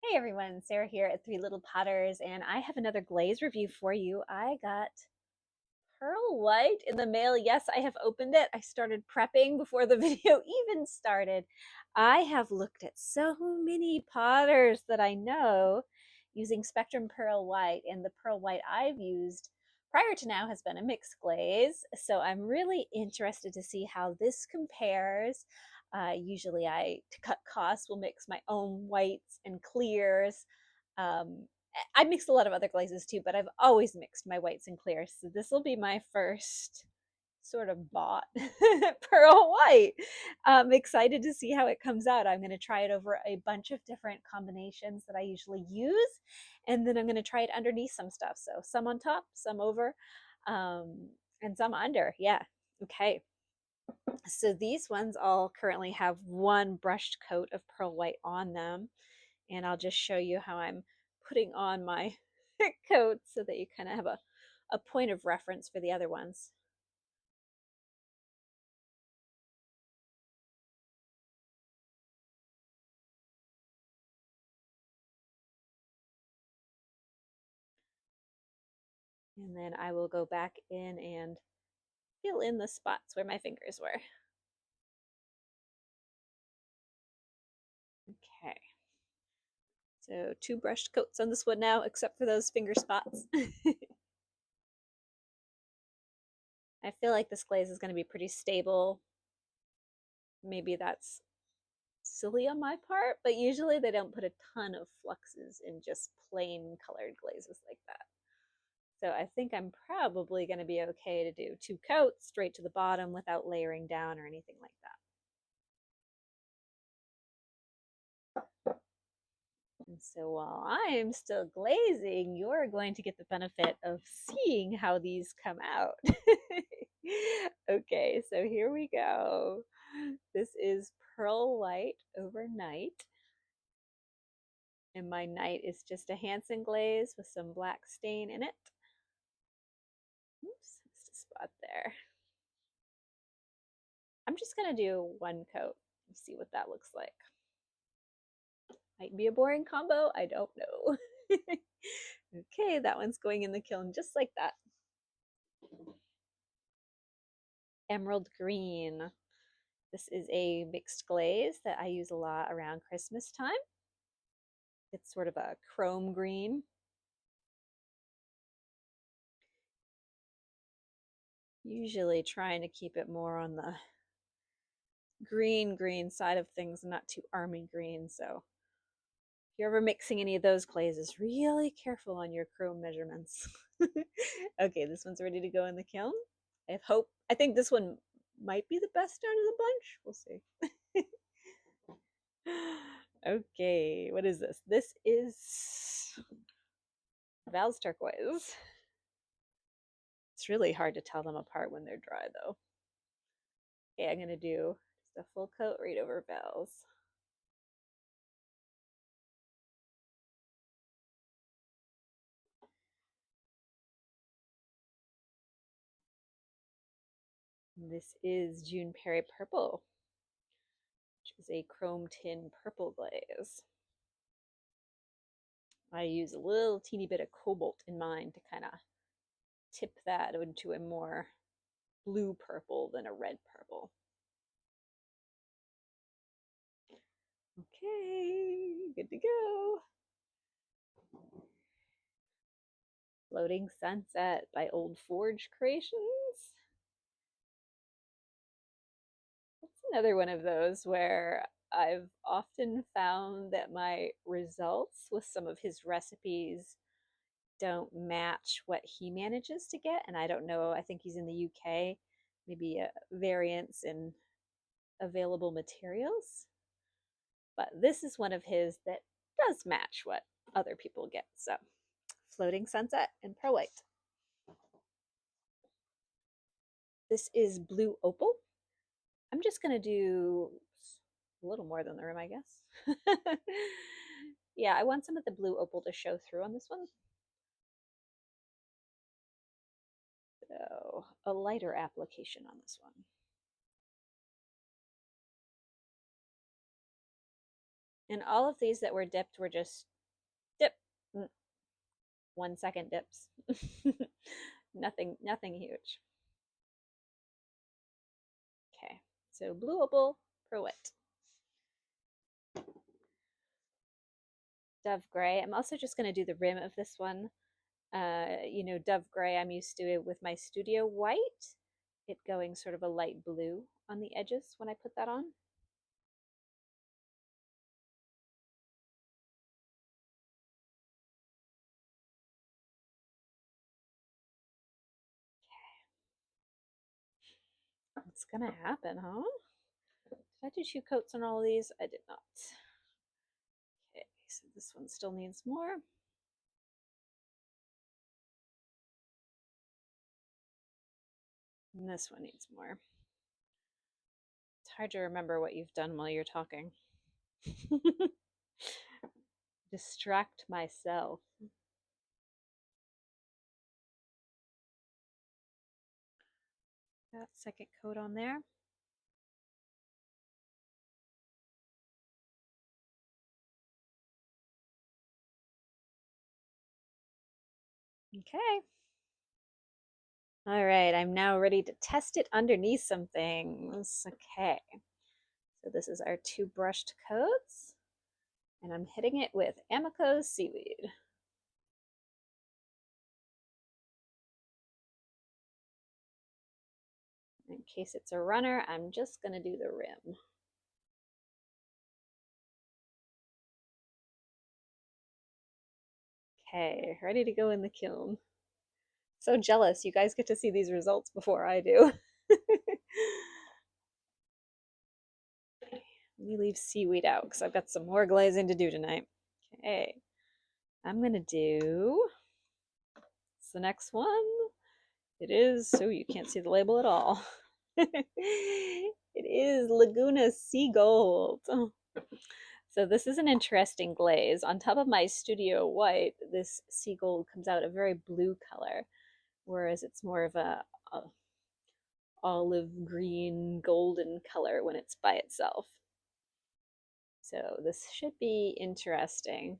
Hey everyone, Sarah here at Three Little Potters, and I have another glaze review for you. I got pearl white in the mail. Yes, I have opened it. I started prepping before the video even started. I have looked at so many potters that I know using Spectrum Pearl White, and the pearl white I've used prior to now has been a mixed glaze. So I'm really interested to see how this compares. Usually to cut costs, will mix my own whites and clears. Um, I mixed a lot of other glazes too, but I've always mixed my whites and clears. So this will be my first sort of bought pearl white. I'm excited to see how it comes out. I'm going to try it over a bunch of different combinations that I usually use, and then I'm going to try it underneath some stuff. So some on top, some over, and some under. Yeah. Okay. So these ones all currently have one brushed coat of pearl white on them, and I'll just show you how I'm putting on my coat so that you kind of have a point of reference for the other ones. And then I will go back in and fill in the spots where my fingers were. Okay. So 2 brushed coats on this one now, except for those finger spots. I feel like this glaze is going to be pretty stable. Maybe that's silly on my part, but usually they don't put a ton of fluxes in just plain colored glazes like that. So I think I'm probably going to be okay to do 2 coats straight to the bottom without layering down or anything like that. And so while I'm still glazing, you're going to get the benefit of seeing how these come out. Okay, so here we go. This is pearl white over night. And my night is just a Hansen glaze with some black stain in it. Oops, just a spot there. I'm just going to do 1 coat and see what that looks like. Might be a boring combo, I don't know. Okay, that one's going in the kiln just like that. Emerald green. This is a mixed glaze that I use a lot around Christmas time. It's sort of a chrome green. Usually trying to keep it more on the green side of things and not too army green. So if you're ever mixing any of those glazes, really careful on your chrome measurements. Okay, this one's ready to go in the kiln. I think this one might be the best out of the bunch. We'll see. Okay, what is this? This is Val's turquoise. It's really hard to tell them apart when they're dry though. Okay, I'm gonna do just a full coat right over Val's. This is June Perry Purple, which is a chrome tin purple glaze. I use a little teeny bit of cobalt in mine to kind of tip that into a more blue purple than a red purple. Okay, good to go. Floating Sunset by Old Forge Creations. That's another one of those where I've often found that my results with some of his recipes don't match what he manages to get. And I don't know, I think he's in the UK, maybe a variance in available materials. But this is one of his that does match what other people get. So, Floating Sunset and Pearl White. This is Blue Opal. I'm just going to do a little more than the rim, I guess. Yeah, I want some of the Blue Opal to show through on this one. So, a lighter application on this one. And all of these that were dipped were just 1 second dips. Nothing huge. Okay, so blue opal, pearl white. Dove gray. I'm also just going to do the rim of this one. Dove gray, I'm used to it with my studio white, it going sort of a light blue on the edges when I put that on. What's gonna happen, huh? Did I do 2 coats on all of these? I did not. Okay, so this one still needs more. And this one needs more. It's hard to remember what you've done while you're talking. Distract myself. That second coat on there. Okay. All right, I'm now ready to test it underneath some things. Okay, so this is our 2 brushed coats, and I'm hitting it with Amico's seaweed. In case it's a runner, I'm just gonna do the rim. Okay, ready to go in the kiln. So jealous, you guys get to see these results before I do. Let me leave seaweed out because I've got some more glazing to do tonight. Okay, I'm gonna do, it's the next one. It is, so you can't see the label at all. It is Laguna Sea Gold. So this is an interesting glaze. On top of my studio white, this sea gold comes out a very blue color, whereas it's more of a olive green golden color when it's by itself. So this should be interesting.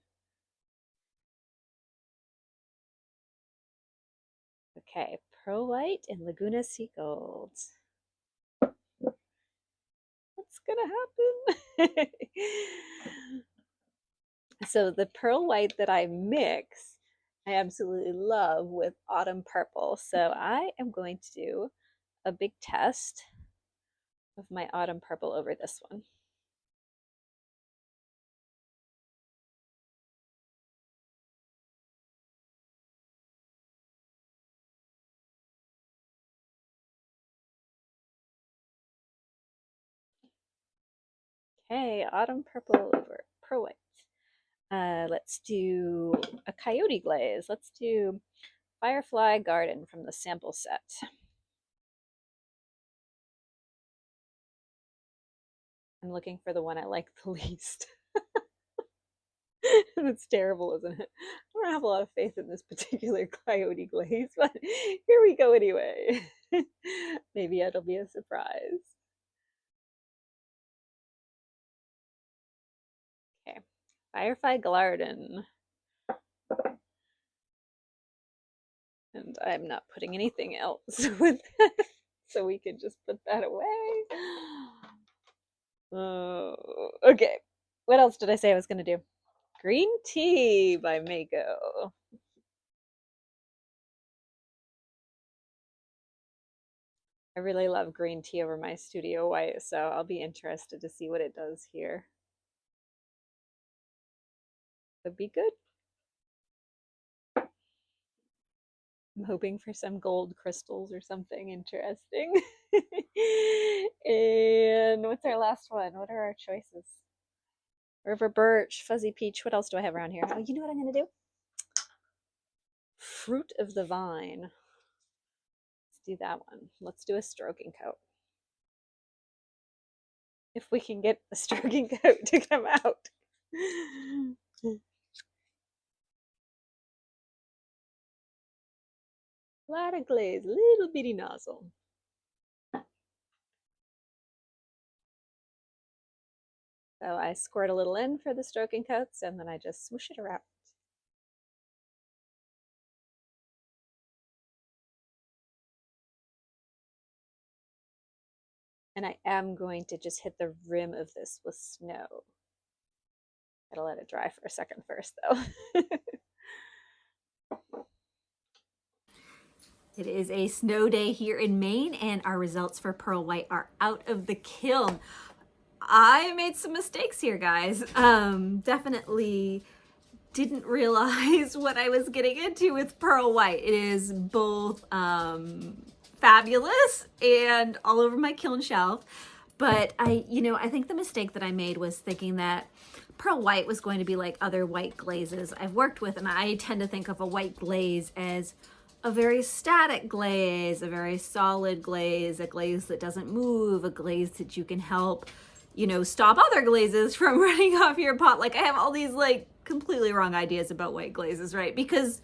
Okay, Pearl White and Laguna Sea Gold. What's gonna happen? So the Pearl White that I mix, I absolutely love with Autumn Purple. So I am going to do a big test of my Autumn Purple over this one. Okay, Autumn Purple over Pearl White. Let's do a Coyote Glaze. Let's do Firefly Garden from the sample set. I'm looking for the one I like the least. That's terrible, isn't it? I don't have a lot of faith in this particular Coyote Glaze, but here we go anyway. Maybe it'll be a surprise. Okay, Firefly Garden. And I'm not putting anything else with that, so we can just put that away. Oh, okay. What else did I say I was going to do? Green Tea by Mako. I really love green tea over my studio white, so I'll be interested to see what it does here. Would be good. I'm hoping for some gold crystals or something interesting. And what's our last one? What are our choices? River Birch, Fuzzy Peach. What else do I have around here? Oh, you know what I'm going to do? Fruit of the Vine. Let's do that one. Let's do a stroking coat. If we can get the stroking coat to come out. A lot of glaze, little bitty nozzle. So I squirt a little in for the stroking coats and then I just swoosh it around. And I am going to just hit the rim of this with snow. Gotta let it dry for a second first, though. It is a snow day here in Maine, and our results for Pearl White are out of the kiln. I made some mistakes here, guys. Definitely didn't realize what I was getting into with Pearl White. It is both fabulous and all over my kiln shelf. But I think the mistake that I made was thinking that Pearl White was going to be like other white glazes I've worked with, and I tend to think of a white glaze as a very static glaze, a very solid glaze, a glaze that doesn't move, a glaze that you can help, stop other glazes from running off your pot. Like, I have all these like completely wrong ideas about white glazes, right? Because,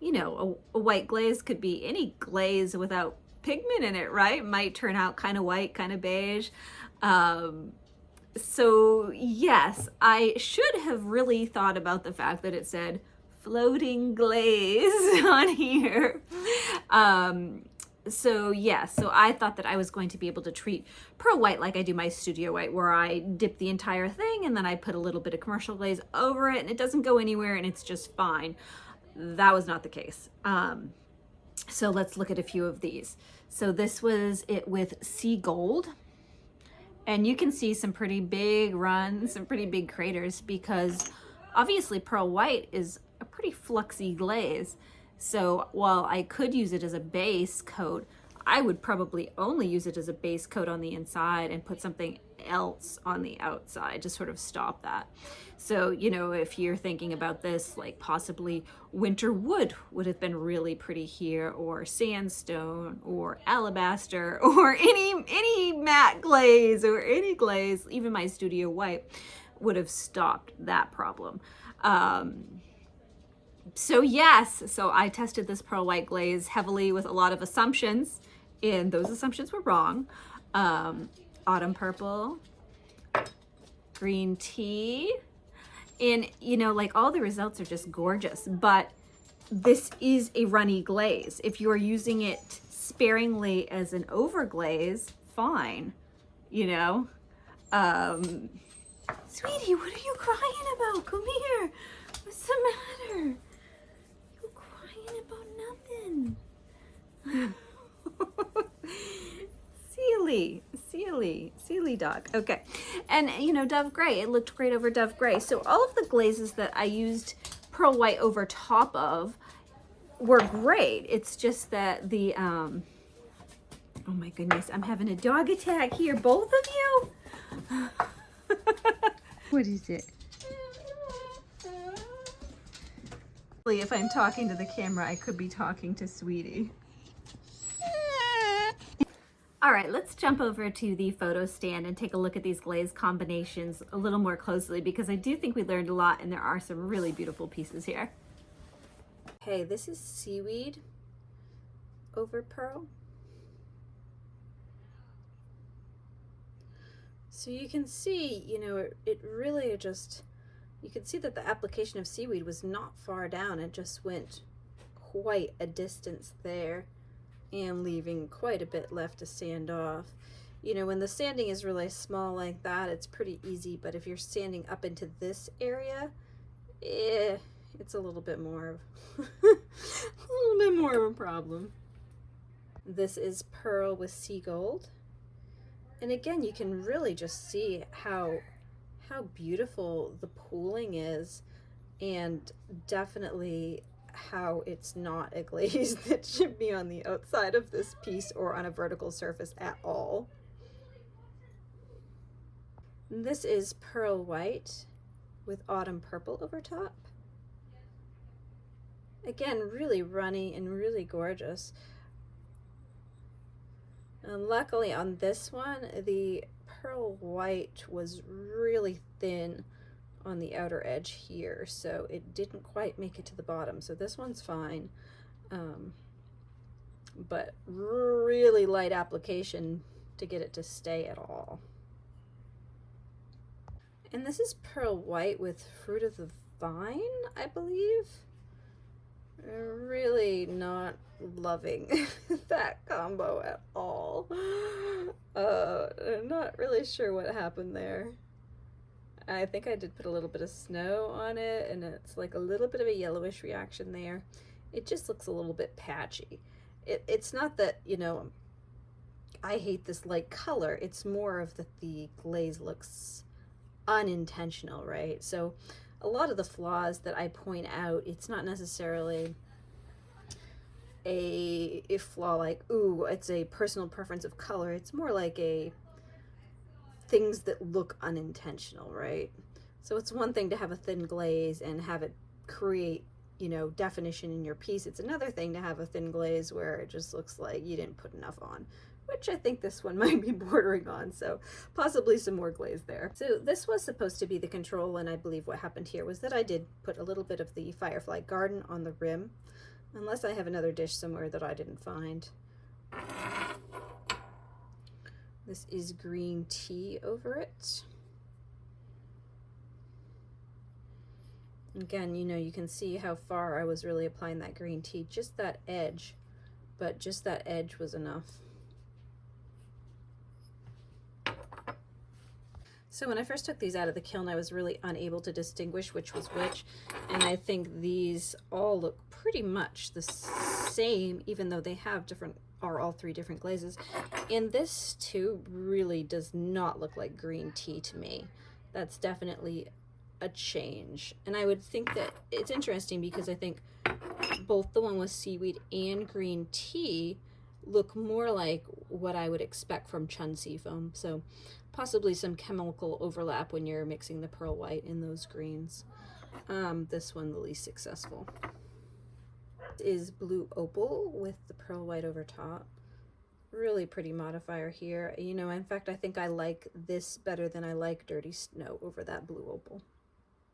a white glaze could be any glaze without pigment in it, right? It might turn out kind of white, kind of beige. So yes, I should have really thought about the fact that it said floating glaze on here. So I thought that I was going to be able to treat Pearl White like I do my Studio White, where I dip the entire thing and then I put a little bit of commercial glaze over it and it doesn't go anywhere and it's just fine. That was not the case. So let's look at a few of these. So this was it with Sea Gold. And you can see some pretty big runs, some pretty big craters, because obviously Pearl White is a pretty fluxy glaze. So while I could use it as a base coat, I would probably only use it as a base coat on the inside and put something else on the outside to sort of stop that. So, if you're thinking about this, like possibly winter wood would have been really pretty here, or sandstone, or alabaster, or any matte glaze, or any glaze, even my Studio White would have stopped that problem. So I tested this Pearl White glaze heavily with a lot of assumptions, and those assumptions were wrong. Autumn purple, green tea, and like all the results are just gorgeous, but this is a runny glaze. If you're using it sparingly as an overglaze, fine, Sweetie, what are you crying about? Come here. What's the matter? You're crying about nothing. Silly dog. Okay. And Dove Gray, it looked great over Dove Gray. So all of the glazes that I used Pearl White over top of were great. It's just that the oh my goodness, I'm having a dog attack here, both of you. What is it? If I'm talking to the camera, I could be talking to Sweetie. All right, let's jump over to the photo stand and take a look at these glaze combinations a little more closely, because I do think we learned a lot and there are some really beautiful pieces here. Okay, this is seaweed over pearl. So you can see, it really just, you can see that the application of seaweed was not far down. It just went quite a distance there, and leaving quite a bit left to sand off. When the sanding is really small like that, it's pretty easy, but if you're sanding up into this area, it's a little bit more of a problem. This is pearl with Sea Gold. And again, you can really just see how beautiful the pooling is, and definitely how it's not a glaze that should be on the outside of this piece or on a vertical surface at all. This is Pearl White with Autumn Purple over top. Again, really runny and really gorgeous. And luckily on this one, the Pearl White was really thin on the outer edge here, so it didn't quite make it to the bottom. So this one's fine, but really light application to get it to stay at all. And this is Pearl White with Fruit of the Vine, I believe. Really not loving that combo at all. I'm not really sure what happened there. I think I did put a little bit of snow on it, and it's like a little bit of a yellowish reaction there. It just looks a little bit patchy. It's not that, you know, I hate this light color. It's more of that the glaze looks unintentional, right? So a lot of the flaws that I point out, it's not necessarily a flaw like, ooh, it's a personal preference of color. It's more like a things that look unintentional, right? So it's one thing to have a thin glaze and have it create, you know, definition in your piece. It's another thing to have a thin glaze where it just looks like you didn't put enough on, which I think this one might be bordering on, so possibly some more glaze there. So this was supposed to be the control, and I believe what happened here was that I did put a little bit of the Firefly Garden on the rim, unless I have another dish somewhere that I didn't find. This is green tea over it. Again, you know, you can see how far I was really applying that green tea, just that edge, but just that edge was enough. So when I first took these out of the kiln, I was really unable to distinguish which was which, and I think these all look pretty much the same, even though they have all three different glazes. And this too really does not look like green tea to me. That's definitely a change. And I would think that it's interesting because I think both the one with seaweed and green tea look more like what I would expect from Chun Seafoam. So possibly some chemical overlap when you're mixing the pearl white in those greens. This one the least successful. Is Blue Opal with the pearl white over top. Really pretty modifier here. You know, in fact, I think I like this better than I like Dirty Snow over that Blue Opal.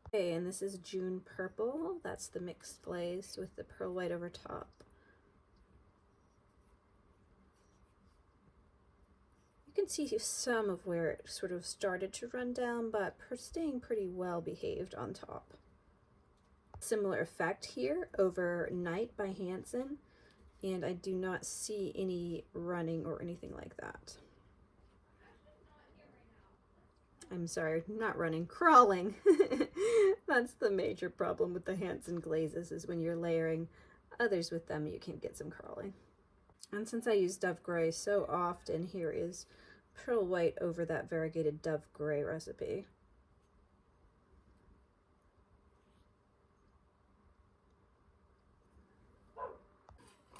Okay, and this is June Purple. That's the mixed glaze with the pearl white over top. You can see some of where it sort of started to run down, but staying pretty well behaved on top. Similar effect here over Night by Hansen, and I do not see any running or anything like that. I'm sorry, not running, crawling. That's the major problem with the Hansen glazes, is when you're layering others with them, you can get some crawling. And since I use Dove Gray so often, here is pearl white over that variegated Dove Gray recipe.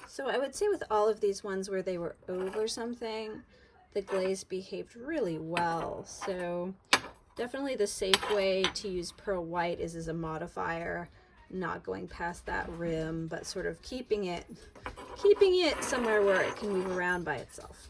So I would say with all of these ones where they were over something, the glaze behaved really well. So definitely the safe way to use pearl white is as a modifier, not going past that rim, but sort of keeping it somewhere where it can move around by itself.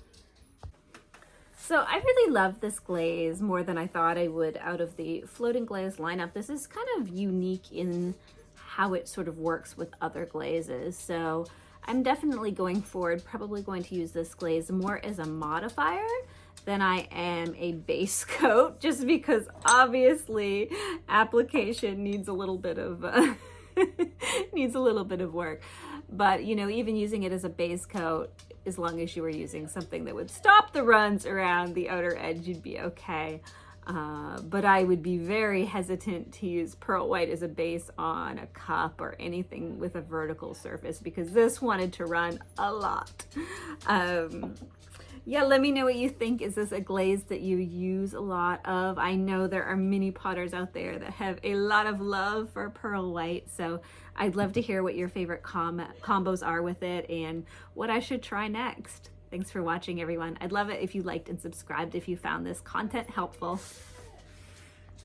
So I really love this glaze more than I thought I would out of the floating glaze lineup. This is kind of unique in how it sort of works with other glazes. So I'm definitely going forward, probably going to use this glaze more as a modifier than I am a base coat, just because obviously application needs a little bit of work. But you know, even using it as a base coat, as long as you were using something that would stop the runs around the outer edge, you'd be okay. But I would be very hesitant to use pearl white as a base on a cup or anything with a vertical surface, because this wanted to run a lot. Yeah, let me know what you think. Is this a glaze that you use a lot of? I know there are many potters out there that have a lot of love for pearl white, so I'd love to hear what your favorite combos are with it and what I should try next. Thanks for watching, everyone. I'd love it if you liked and subscribed if you found this content helpful.